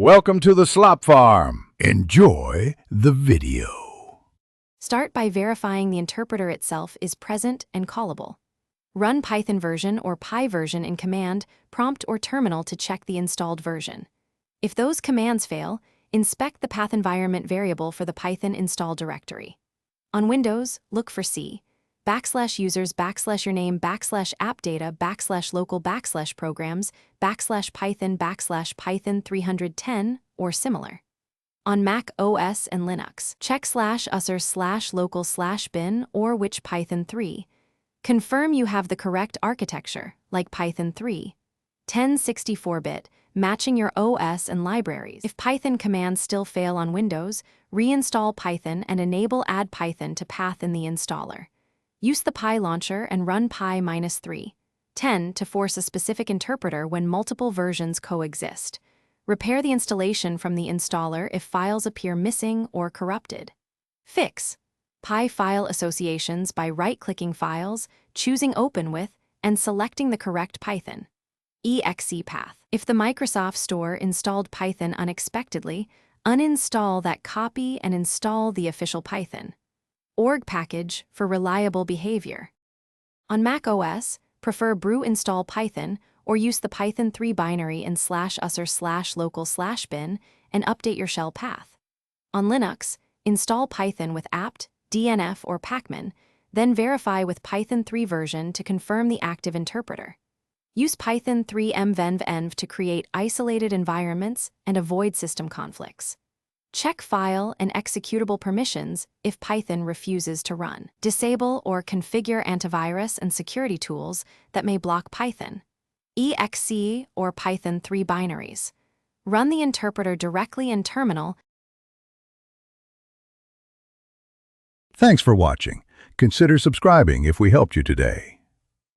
Welcome to the Slop Farm. Enjoy the video. Start by verifying the interpreter itself is present and callable. Run Python version or Py version in command, prompt, or terminal to check the installed version. If those commands fail, inspect the path environment variable for the Python install directory. On Windows, look for C, /users /yourname /appdata /local /programs /python 310 or similar. On Mac OS and Linux, check /usr/local/bin or which Python 3. Confirm you have the correct architecture, like Python 3, 1064-bit, matching your OS and libraries. If Python commands still fail on Windows, reinstall Python and enable Add Python to path in the installer. Use the Py launcher and run py-3.10 to force a specific interpreter when multiple versions coexist. Repair the installation from the installer if files appear missing or corrupted. Fix Py file associations by right-clicking Files, choosing Open With, and selecting the correct Python. Exe path. If the Microsoft Store installed Python unexpectedly, uninstall that copy and install the official Python. Org package for reliable behavior. On Mac OS, prefer brew install Python or use the Python 3 binary in /usr/local/bin and update your shell path. On Linux, install Python with apt, dnf, or pacman, then verify with Python 3 version to confirm the active interpreter. Use Python 3 mvenv to create isolated environments and avoid system conflicts. Check file and executable permissions if Python refuses to run. Disable or configure antivirus and security tools that may block Python. Exe or Python 3 binaries. Run the interpreter directly in terminal. Thanks for watching. Consider subscribing if we helped you today.